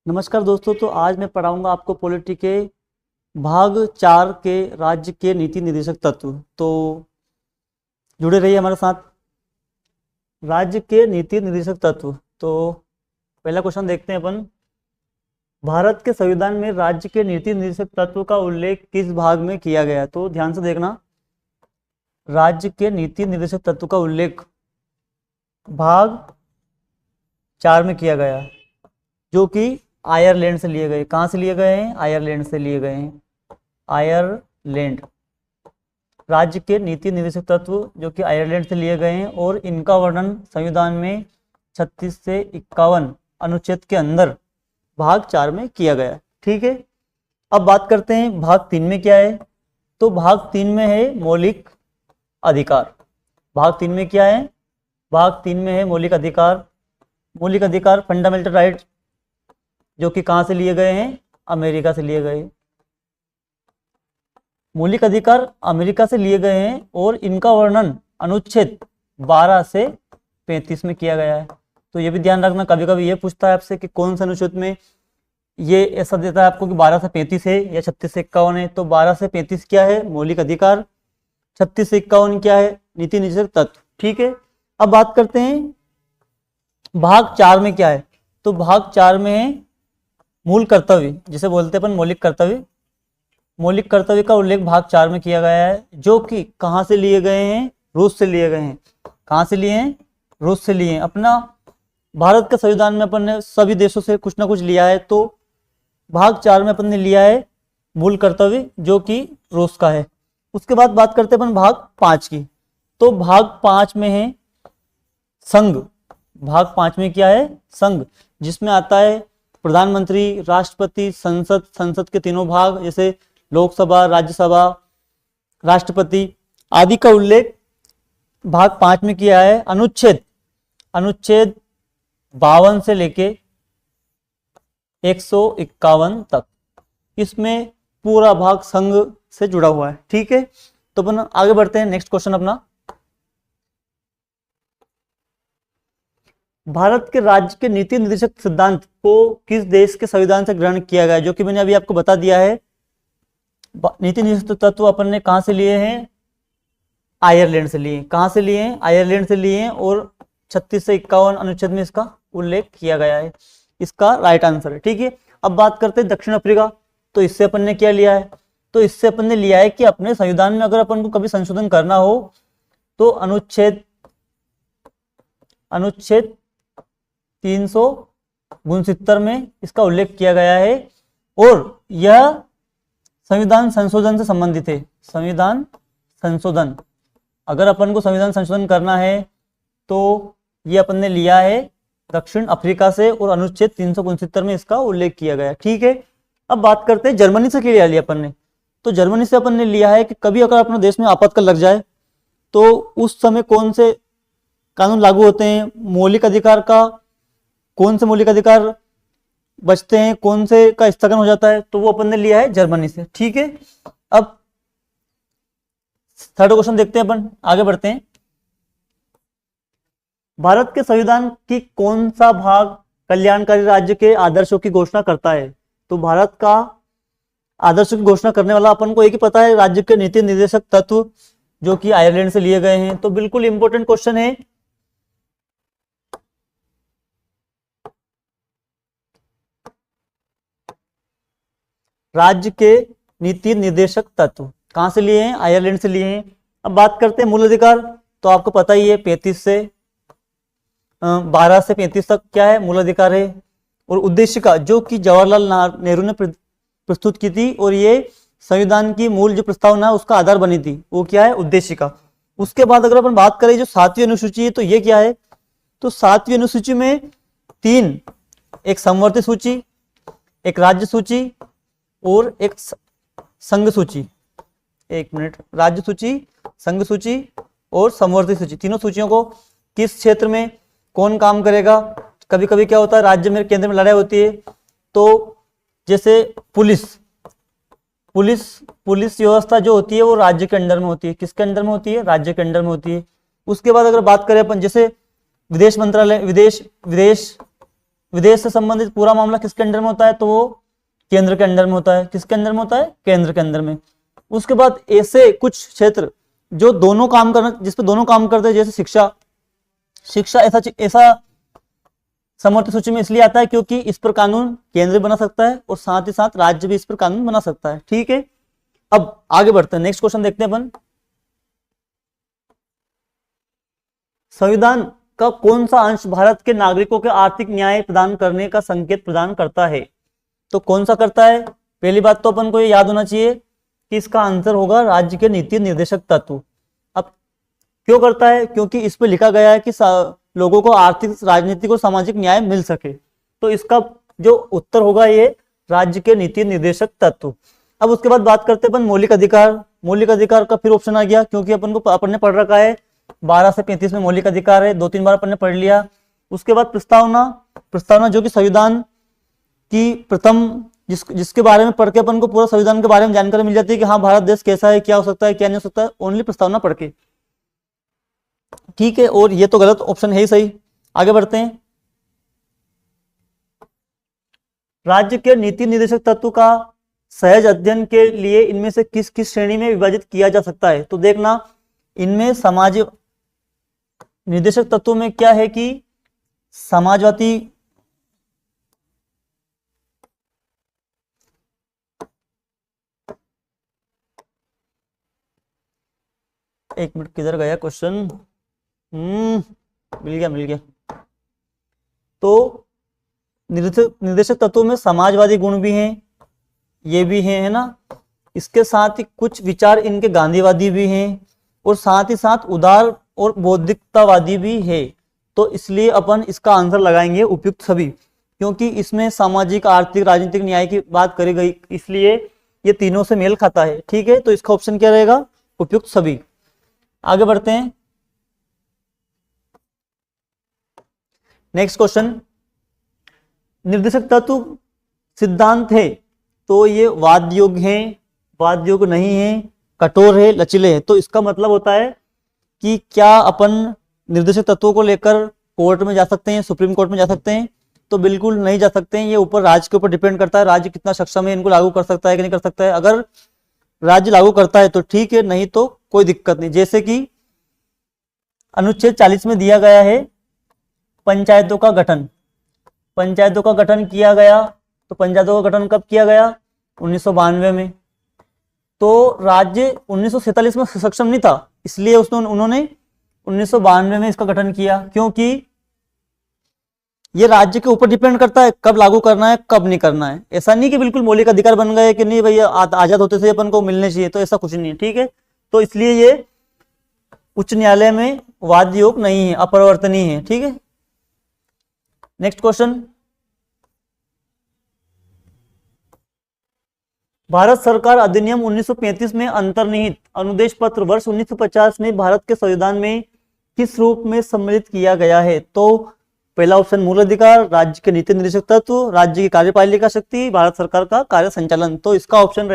नमस्कार दोस्तों। तो आज मैं पढ़ाऊंगा आपको पॉलिटी के भाग 4 के राज्य के नीति निर्देशक तत्व। तो जुड़े रहिए हमारे साथ। राज्य के नीति निर्देशक तत्व। तो पहला क्वेश्चन देखते हैं अपन। भारत के संविधान में राज्य के नीति निर्देशक तत्व का उल्लेख किस भाग में किया गया है? तो ध्यान से देखना, राज्य के नीति निर्देशक तत्व का उल्लेख भाग 4 में किया गया है, जो कि आयरलैंड से लिए गए। कहाँ से लिए गए हैं? आयरलैंड से लिए गए हैं। आयरलैंड राज्य के नीति निर्देशक तत्व जो कि आयरलैंड से लिए गए हैं, और इनका वर्णन संविधान में 36 से 51 अनुच्छेद के अंदर भाग 4 में किया गया है। ठीक है, अब बात करते हैं भाग 3 में क्या है। तो भाग 3 में है मौलिक अधिकार। भाग 3 में क्या है? भाग 3 में है मौलिक अधिकार। मौलिक अधिकार फंडामेंटल राइट, जो कि कहां से लिए गए हैं? अमेरिका से लिए गए। मौलिक अधिकार अमेरिका से लिए गए हैं, और इनका वर्णन अनुच्छेद 12 से 35 में किया गया है। तो ये भी ध्यान रखना, कभी कभी ये पूछता है आपसे कि कौन सा अनुच्छेद में ये ऐसा देता है आपको कि 12 से 35 है या 36 से 51 है। तो 12 से 35 क्या है? मौलिक अधिकार। 36 से 51 क्या है? नीति निर्देशक तत्व। ठीक है, अब बात करते हैं भाग 4 में क्या है। तो भाग 4 में है मूल कर्तव्य, जिसे बोलते हैं अपन मौलिक कर्तव्य। मौलिक कर्तव्य का उल्लेख भाग 4 में किया गया है, जो कि कहां से लिए गए हैं? रूस से लिए गए हैं। कहां से लिए हैं? रूस से लिए हैं। अपना भारत के संविधान में अपन ने सभी देशों से कुछ ना कुछ लिया है, तो भाग 4 में अपन ने लिया है मूल कर्तव्य, जो कि रूस का है। उसके बाद बात करते हैं अपन भाग 5 की। तो भाग 5 में है संघ। भाग 5 में क्या है? संघ, जिसमें आता है प्रधानमंत्री, राष्ट्रपति, संसद, संसद के तीनों भाग जैसे लोकसभा, राज्यसभा, राष्ट्रपति आदि का उल्लेख भाग 5 में किया है। अनुच्छेद 52 से लेके 151 तक इसमें पूरा भाग संघ से जुड़ा हुआ है। ठीक है, तो अपन आगे बढ़ते हैं। नेक्स्ट क्वेश्चन अपना, भारत के राज्य के नीति निर्देशक सिद्धांत को किस देश के संविधान से ग्रहण किया गया है? जो कि मैंने अभी आपको बता दिया है। नीति निर्देशक तत्व अपन ने कहां से लिए हैं? आयरलैंड से लिए। कहां से लिए हैं? आयरलैंड से लिए हैं, और 36 से 51 अनुच्छेद में इसका उल्लेख किया गया है। इसका राइट आंसर है। ठीक है, अब बात करते हैं दक्षिण अफ्रीका। तो इससे अपन ने क्या लिया है? तो इससे अपन ने लिया है कि अपने संविधान में अगर अपन को कभी संशोधन करना हो तो अनुच्छेद 369 में इसका उल्लेख किया गया है, और यह संविधान संशोधन से संबंधित है। संविधान संशोधन, अगर अपन को संविधान संशोधन करना है तो ये अपन ने लिया है दक्षिण अफ्रीका से, और अनुच्छेद 369 में इसका उल्लेख किया गया। ठीक है, अब बात करते हैं जर्मनी से क्या लिया अपन ने। तो जर्मनी से अपन ने लिया है कि कभी अगर अपने देश में आपातकाल लग जाए तो उस समय कौन से कानून लागू होते हैं, मौलिक अधिकार का कौन से मौलिक अधिकार बचते हैं, कौन से का स्थगन हो जाता है, तो वो अपन ने लिया है जर्मनी से। ठीक है, अब थर्ड क्वेश्चन देखते हैं अपन, आगे बढ़ते हैं। भारत के संविधान की कौन सा भाग कल्याणकारी राज्य के आदर्शों की घोषणा करता है? तो भारत का आदर्शों की घोषणा करने वाला अपन को एक ही पता है, राज्य के नीति निर्देशक तत्व, जो कि आयरलैंड से लिए गए हैं। तो बिल्कुल इंपॉर्टेंट क्वेश्चन है। राज्य के नीति निर्देशक तत्व कहां से लिए हैं? आयरलैंड से लिए हैं। अब बात करते हैं मूल अधिकार। तो आपको पता ही है 12 से 35 तक क्या है? मूल अधिकार है। और उद्देशिका, जो कि जवाहरलाल नेहरू ने प्रस्तुत की थी, और ये संविधान की मूल जो प्रस्तावना है उसका आधार बनी थी, वो क्या है? उद्देशिका। उसके बाद अगर अपन बात करें जो 7वीं अनुसूची है, तो ये क्या है? तो 7वीं अनुसूची में 3, एक समवर्ती सूची, एक राज्य सूची और एक संघ सूची। एक मिनट, राज्य सूची, संघ सूची और समवर्ती सूची, तीनों सूचियों को किस क्षेत्र में कौन काम करेगा। कभी कभी क्या होता है, राज्य में केंद्र में लड़ाई होती है, तो जैसे पुलिस व्यवस्था जो होती है वो राज्य के अंडर में होती है। किसके अंडर में होती है? राज्य के अंडर में होती है। उसके बाद अगर बात करें अपन, जैसे विदेश मंत्रालय, विदेश विदेश से संबंधित पूरा मामला किसके अंडर में होता है, तो वो केंद्र के अंडर में होता है। किसके अंडर में होता है, केंद्र के अंदर में। उसके बाद ऐसे कुछ क्षेत्र जो दोनों काम करना, जिसपे दोनों काम करते हैं, जैसे शिक्षा ऐसा समवर्ती सूची में इसलिए आता है क्योंकि इस पर कानून केंद्र बना सकता है और साथ ही साथ राज्य भी इस पर कानून बना सकता है। ठीक है, अब आगे बढ़ते हैं, नेक्स्ट क्वेश्चन देखते हैं अपन। संविधान का कौन सा अंश भारत के नागरिकों के आर्थिक न्याय प्रदान करने का संकेत प्रदान करता है, तो कौन सा करता है। पहली बात तो अपन को ये याद होना चाहिए कि इसका आंसर होगा राज्य के नीति निर्देशक तत्व। अब क्यों करता है, क्योंकि इस पे लिखा गया है कि लोगों को आर्थिक, राजनीतिक और सामाजिक न्याय मिल सके, तो इसका जो उत्तर होगा ये राज्य के नीति निर्देशक तत्व। अब उसके बाद बात करते हैं अपन मौलिक अधिकार। मौलिक अधिकार का फिर ऑप्शन आ गया, क्योंकि अपन ने पढ़ रखा है 12 से 35 में मौलिक अधिकार है, 2-3 बार अपन ने पढ़ लिया। उसके बाद प्रस्तावना जो कि संविधान की प्रथम, जिसके बारे में पढ़ के अपन को पूरा संविधान के बारे में जानकारी मिल जाती है कि हाँ भारत देश कैसा है, क्या हो सकता है, क्या नहीं हो सकता है, ओनली प्रस्तावना पढ़ के। ठीक है, और ये तो गलत ऑप्शन है ही सही। आगे बढ़ते हैं, राज्य के नीति निर्देशक तत्व का सहज अध्ययन के लिए इनमें से किस किस श्रेणी में विभाजित किया जा सकता है। तो देखना, इनमें सामाजिक निर्देशक तत्वों में क्या है कि समाजवादी, एक मिनट किधर गया क्वेश्चन, मिल गया। तो निर्देशक तत्वों में समाजवादी गुण भी हैं, ये भी है ना। इसके साथ ही कुछ विचार इनके गांधीवादी भी हैं और साथ ही साथ उदार और बौद्धिकतावादी भी है। तो इसलिए अपन इसका आंसर लगाएंगे उपयुक्त सभी, क्योंकि इसमें सामाजिक, आर्थिक, राजनीतिक न्याय की बात करी गई, इसलिए ये तीनों से मेल खाता है। ठीक है, तो इसका ऑप्शन क्या रहेगा, उपयुक्त सभी। आगे बढ़ते हैं, नेक्स्ट क्वेश्चन, निर्देशक तत्व सिद्धांत है तो ये वाद योग्य है, वाद योग्य नहीं है, कठोर है, लचीले है। तो इसका मतलब होता है कि क्या अपन निर्देशक तत्वों को लेकर कोर्ट में जा सकते हैं, सुप्रीम कोर्ट में जा सकते हैं, तो बिल्कुल नहीं जा सकते हैं। ये ऊपर राज्य के ऊपर डिपेंड करता है, राज्य कितना सक्षम है, इनको लागू कर सकता है कि नहीं कर सकता है। अगर राज्य लागू करता है तो ठीक है, नहीं तो कोई दिक्कत नहीं। जैसे कि अनुच्छेद 40 में दिया गया है पंचायतों का गठन, पंचायतों का गठन किया गया, तो पंचायतों का गठन कब किया गया, 1992 में। तो राज्य 1947 में सक्षम नहीं था, इसलिए उन्होंने 1992 में इसका गठन किया, क्योंकि ये राज्य के ऊपर डिपेंड करता है कब लागू करना है, कब नहीं करना है। ऐसा नहीं कि बिल्कुल मौलिक अधिकार बन गए कि नहीं भैया आजाद होते से अपन को मिलने चाहिए, तो ऐसा कुछ नहीं है। ठीक है, तो इसलिए ये उच्च न्यायालय में वाद योग नहीं है, अपरिवर्तनीय है। ठीक है, नेक्स्ट क्वेश्चन, भारत सरकार अधिनियम 1935 में अंतर्निहित अनुदेश पत्र वर्ष 1950 में भारत के संविधान में किस रूप में सम्मिलित किया गया है। तो पहला ऑप्शन मूल अधिकार, राज्य के नीति निर्देशक तत्व, राज्य की कार्यपालिका शक्ति, भारत सरकार का कार्य संचालन। तो इसका ऑप्शन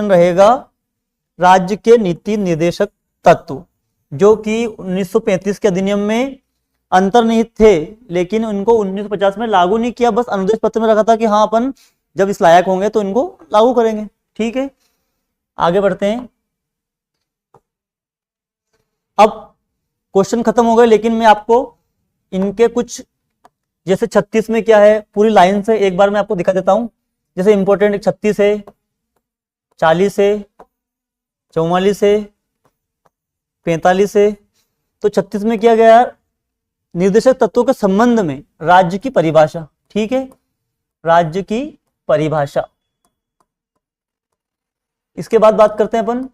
रहेगा राज्य के नीति निर्देशक तत्व, जो कि 1935 के अधिनियम में अंतर्निहित थे, लेकिन उनको 1950 में लागू नहीं किया, बस अनुदेश पत्र में रखा था कि हाँ अपन जब इस लायक होंगे तो इनको लागू करेंगे। ठीक है, आगे बढ़ते हैं। अब क्वेश्चन खत्म हो गए, लेकिन मैं आपको इनके कुछ, जैसे 36 में क्या है पूरी लाइन से एक बार मैं आपको दिखा देता हूं। जैसे इंपॉर्टेंट 36 है, 40 है, 44 है, 45 है। तो 36 में किया गया निर्देशक तत्वों के संबंध में राज्य की परिभाषा। ठीक है, राज्य की परिभाषा। इसके बाद बात करते हैं अपन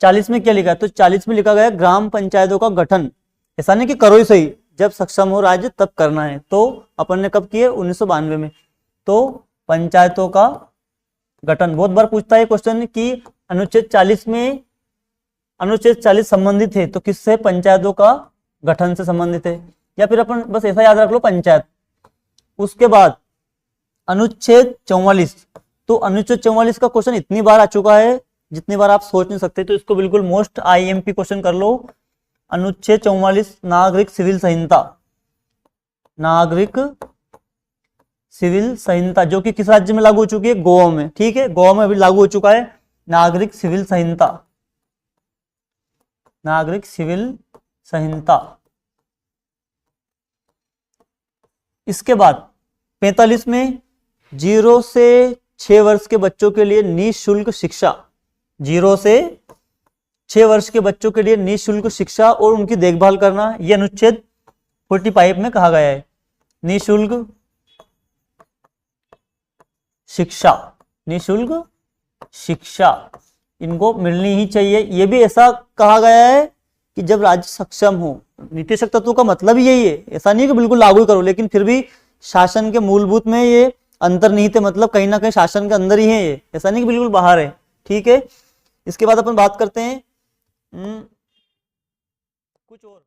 40 में क्या लिखा है। तो 40 में लिखा गया ग्राम पंचायतों का गठन। ऐसा नहीं कि करो ही सही, जब सक्षम हो राज्य तब करना है। तो अपन ने कब किए, 1992 में। तो पंचायतों का गठन, बहुत बार पूछता है क्वेश्चन कि अनुच्छेद 40 में, अनुच्छेद 40 संबंधित है तो किससे, पंचायतों का गठन से संबंधित है। या फिर अपन बस ऐसा याद रख लो पंचायत। उसके बाद अनुच्छेद 44, तो अनुच्छेद 44 का क्वेश्चन इतनी बार आ चुका है जितनी बार आप सोच नहीं सकते, तो इसको बिल्कुल मोस्ट आईएमपी क्वेश्चन कर लो। अनुच्छेद 44 नागरिक सिविल संहिता, नागरिक सिविल संहिता जो कि किस राज्य में लागू हो चुकी है, गोवा में। ठीक है, गोवा में अभी लागू हो चुका है नागरिक सिविल संहिता, नागरिक सिविल संहिता। इसके बाद 45 में 0 से 6 वर्ष के बच्चों के लिए निःशुल्क शिक्षा, 0 से 6 वर्ष के बच्चों के लिए निःशुल्क शिक्षा और उनकी देखभाल करना, यह अनुच्छेद 45 में कहा गया है। निःशुल्क शिक्षा, निःशुल्क शिक्षा इनको मिलनी ही चाहिए। यह भी ऐसा कहा गया है कि जब राज्य सक्षम हो, नीति शक्ति तत्व का मतलब ही यही है। ऐसा नहीं कि बिल्कुल लागू ही करो, लेकिन फिर भी शासन के मूलभूत में ये अंतर्निहित है, मतलब कहीं ना कहीं शासन के अंदर ही है ये, ऐसा नहीं कि बिल्कुल बाहर है। ठीक है, इसके बाद अपन बात करते हैं कुछ और।